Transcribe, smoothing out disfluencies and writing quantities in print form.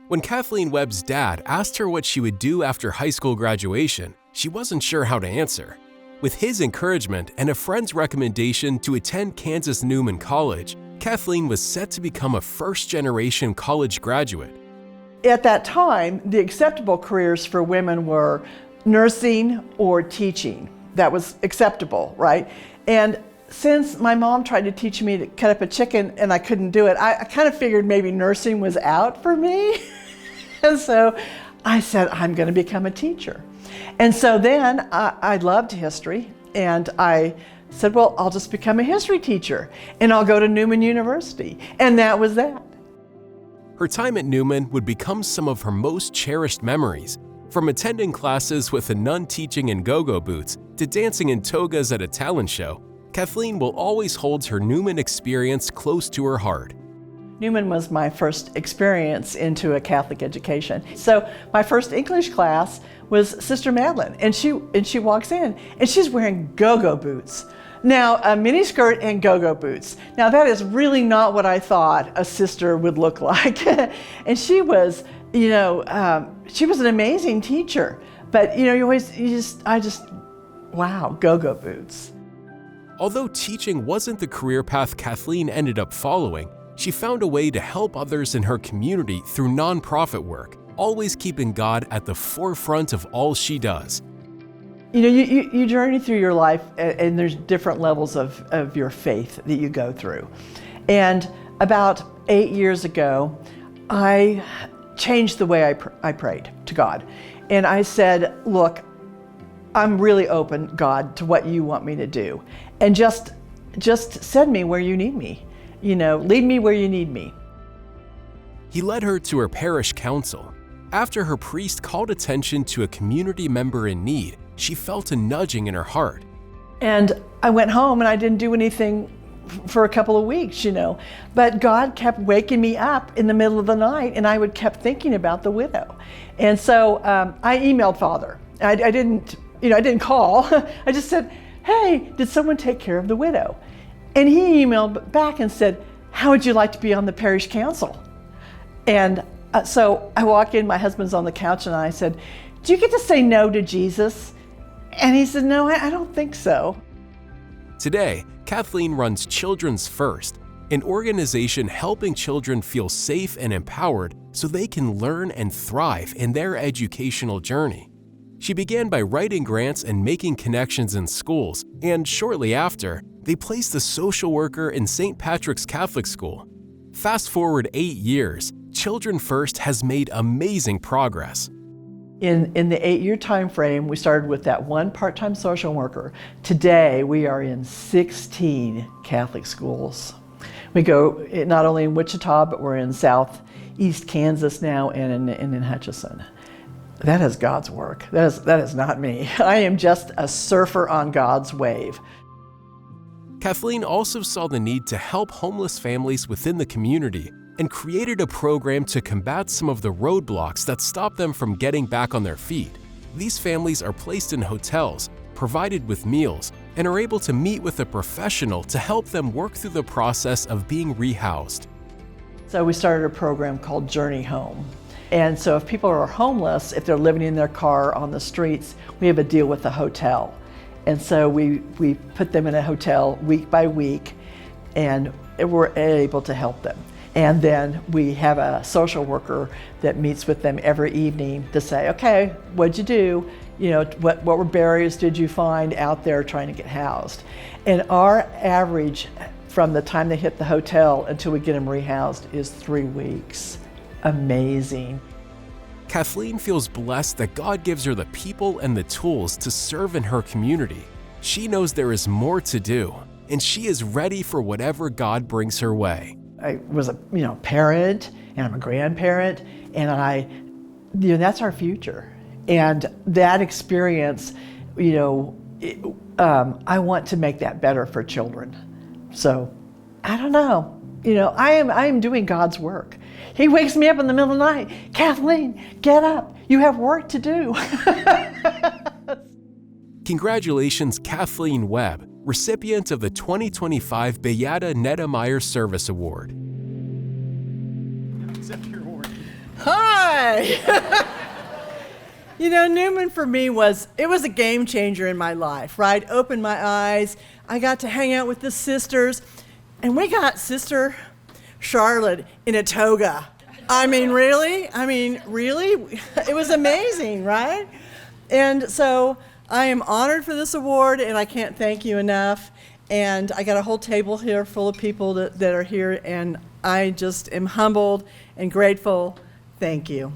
When Kathleen Webb's dad asked her what she would do after high school graduation, she wasn't sure how to answer. With his encouragement and a friend's recommendation to attend Kansas Newman College, Kathleen was set to become a first-generation college graduate. At that time, the acceptable careers for women were nursing or teaching. That was acceptable, right? And since my mom tried to teach me to cut up a chicken and I couldn't do it, I kind of figured maybe nursing was out for me. And so I said, I'm going to become a teacher. And so then I loved history, and I said, well, I'll just become a history teacher and I'll go to Newman University. And that was that. Her time at Newman would become some of her most cherished memories. From attending classes with a nun teaching in go-go boots to dancing in togas at a talent show, Kathleen will always hold her Newman experience close to her heart. Newman was my first experience into a Catholic education. So my first English class was Sister Madeline, and she walks in and she's wearing go-go boots. Now, a miniskirt and go-go boots. Now that is really not what I thought a sister would look like. And she was, she was an amazing teacher. But wow, go-go boots. Although teaching wasn't the career path Kathleen ended up following, she found a way to help others in her community through nonprofit work, always keeping God at the forefront of all she does. You journey through your life, and there's different levels of your faith that you go through. And about 8 years ago, I changed the way I prayed to God. And I said, look, I'm really open, God, to what you want me to do. And just send me where you need me. Lead me where you need me. He led her to her parish council. After her priest called attention to a community member in need, she felt a nudging in her heart. And I went home and I didn't do anything for a couple of weeks, But God kept waking me up in the middle of the night, and I kept thinking about the widow. And so I emailed Father. I didn't call. I just said, hey, did someone take care of the widow? And he emailed back and said, how would you like to be on the parish council? And so I walk in, my husband's on the couch, and I said, do you get to say no to Jesus? And he said, no, I don't think so. Today, Kathleen runs Children's First, an organization helping children feel safe and empowered so they can learn and thrive in their educational journey. She began by writing grants and making connections in schools, and shortly after, they placed a social worker in St. Patrick's Catholic School. Fast forward 8 years, Children First has made amazing progress. In the 8-year time frame, we started with that one part-time social worker. Today, we are in 16 Catholic schools. We go not only in Wichita, but we're in southeast Kansas now and in Hutchinson. That is God's work. That is not me. I am just a surfer on God's wave. Kathleen also saw the need to help homeless families within the community and created a program to combat some of the roadblocks that stop them from getting back on their feet. These families are placed in hotels, provided with meals, and are able to meet with a professional to help them work through the process of being rehoused. So we started a program called Journey Home. And so if people are homeless, if they're living in their car on the streets, we have a deal with the hotel. And so we put them in a hotel week by week, and we're able to help them. And then we have a social worker that meets with them every evening to say, okay, what'd you do? What were barriers did you find out there trying to get housed? And our average from the time they hit the hotel until we get them rehoused is 3 weeks. Amazing. Kathleen feels blessed that God gives her the people and the tools to serve in her community. She knows there is more to do, and she is ready for whatever God brings her way. I was a parent, and I'm a grandparent, and that's our future. And that experience, I want to make that better for children. So I don't know. I am doing God's work. He wakes me up in the middle of the night. Kathleen, get up. You have work to do. Congratulations, Kathleen Webb, recipient of the 2025 Beata Netemeyer Service Award. Hi. say? You know, Newman for me was a game changer in my life, right? Opened my eyes. I got to hang out with the sisters, and we got Sister Charlotte in a toga. I mean, really? It was amazing, right? And so I am honored for this award, and I can't thank you enough. And I got a whole table here full of people that are here, and I just am humbled and grateful. Thank you.